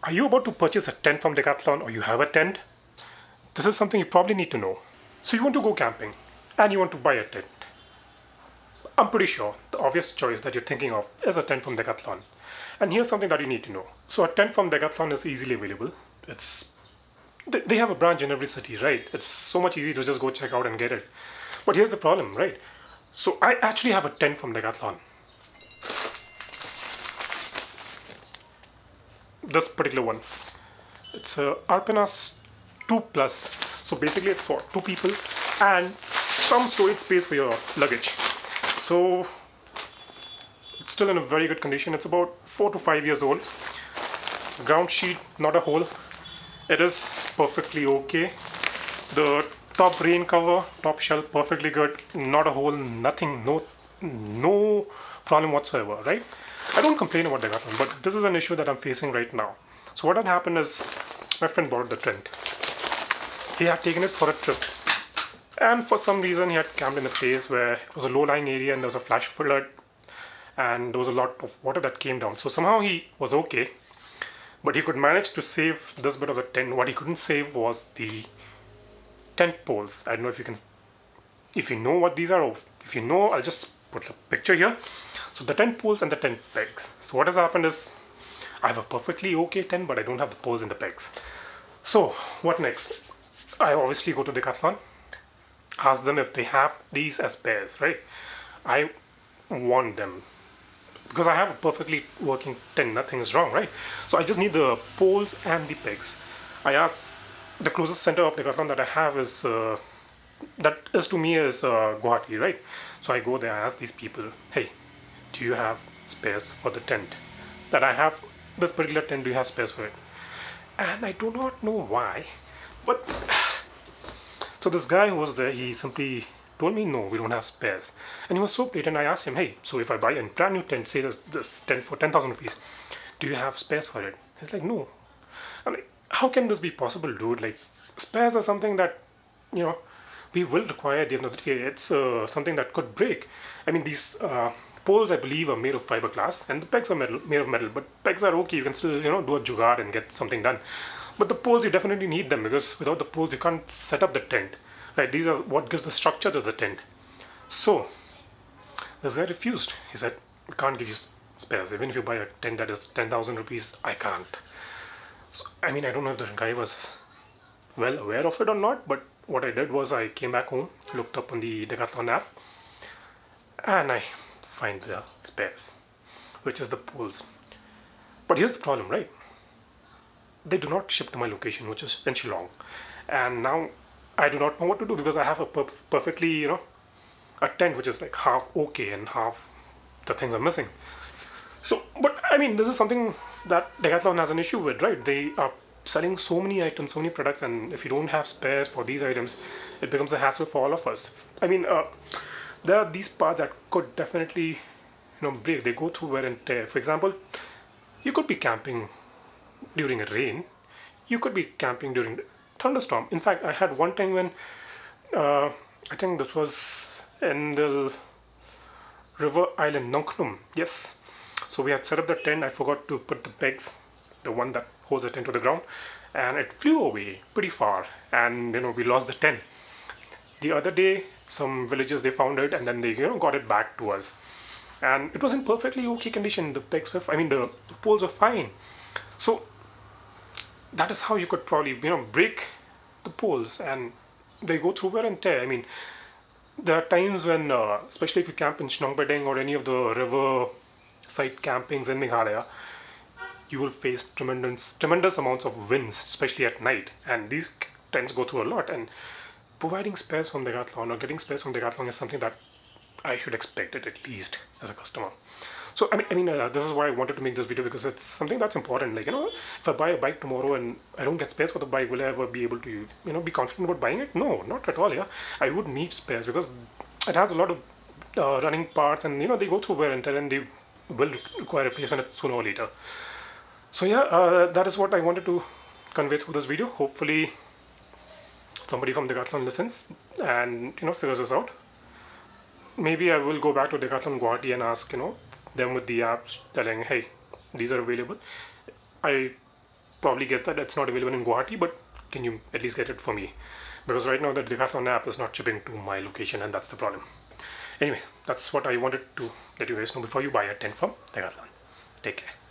Are you about to purchase a tent from Decathlon or you have a tent? This is something you probably need to know. So you want to go camping and you want to buy a tent. I'm pretty sure the obvious choice that you're thinking of is a tent from Decathlon. And here's something that you need to know. So a tent from Decathlon is easily available. They have a branch in every city, right? It's so much easy to just go check out and get it. But here's the problem, right? So I actually have a tent from Decathlon. This particular one. It's a Arpenas 2 Plus. So basically it's for two people and some storage space for your luggage. So it's still in a very good condition. It's about 4 to 5 years old. Ground sheet, not a hole. It is perfectly okay. The top rain cover, top shell, perfectly good. Not a hole, nothing, no problem whatsoever, right? I don't complain about Decathlon, but this is an issue that I'm facing right now. So what had happened is my friend bought the tent. He had taken it for a trip. And for some reason he had camped in a place where it was a low-lying area and there was a flash flood and there was a lot of water that came down. So somehow he was okay, but he could manage to save this bit of the tent. What he couldn't save was the tent poles. I don't know if you know what these are, or if you know, I'll just put a picture here. So the tent poles and the tent pegs. So what has happened is I have a perfectly okay tent, but I don't have the poles and the pegs. So what next? I obviously go to Decathlon, ask them if they have these as pairs, right? I want them because I have a perfectly working tent, nothing is wrong, right? So I just need the poles and the pegs. I ask the closest center of Decathlon that I have is to me is Guwahati, right? So I go there, I ask these people, hey, do you have spares for the tent that I have? This particular tent, do you have spares for it? And I do not know why, but so this guy who was there, he simply told me, no, we don't have spares. And he was so blatant. I asked him, hey, so if I buy a brand new tent, say this tent for 10,000 rupees, do you have spares for it? He's like, no. I'm like, how can this be possible, dude? Like, spares are something that, you know, we will require at the end of the day. It's something that could break. I mean, these poles, I believe, are made of fiberglass, and the pegs are made of metal. But pegs are okay. You can still, do a jugaad and get something done. But the poles, you definitely need them because without the poles, you can't set up the tent. Right? These are what gives the structure to the tent. So this guy refused. He said, "We can't give you spares. Even if you buy a tent that is 10,000 rupees, I can't." So, I mean, I don't know if the guy was well aware of it or not, but what I did was I came back home, looked up on the Decathlon app, and I find the spares, which is the poles. But here's the problem, right? They do not ship to my location, which is in Shillong, and now I do not know what to do because I have a perfectly, a tent which is like half okay and half the things are missing. So, but I mean, this is something that Decathlon has an issue with, right? They are selling so many items, so many products, and if you don't have spares for these items, it becomes a hassle for all of us. I mean, there are these parts that could definitely, break. They go through wear and tear. For example, you could be camping during a rain. You could be camping during thunderstorm. In fact, I had one time when I think this was in the river island Nongkhnum. Yes. So we had set up the tent. I forgot to put the pegs, the one that holds the tent to the ground, and it flew away pretty far, and we lost the tent. The other day, some villagers, they found it, and then they got it back to us, and it was in perfectly okay condition. The pegs were, the poles were fine. So that is how you could probably break the poles, and they go through wear and tear. I mean, there are times when, especially if you camp in Shnongbedeng or any of the river side campings in Meghalaya, you will face tremendous amounts of winds, especially at night, and these tents go through a lot. And providing spares from Decathlon or getting spares from Decathlon is something that I should expect it at least as a customer. So this is why I wanted to make this video, because it's something that's important. Like, if I buy a bike tomorrow and I don't get spares for the bike, will I ever be able to be confident about buying it? No, not at all. Yeah, I would need spares because it has a lot of running parts, and they go through wear and tear, and they will require replacement sooner or later. So yeah, that is what I wanted to convey through this video. Hopefully somebody from Decathlon listens and figures this out. maybe I will go back to Decathlon Guwahati and ask, them with the apps telling, hey, these are available. I probably guess that it's not available in Guwahati, but can you at least get it for me? Because right now the Decathlon app is not shipping to my location, and that's the problem. Anyway, that's what I wanted to let you guys know before you buy a tent from Decathlon. Take care.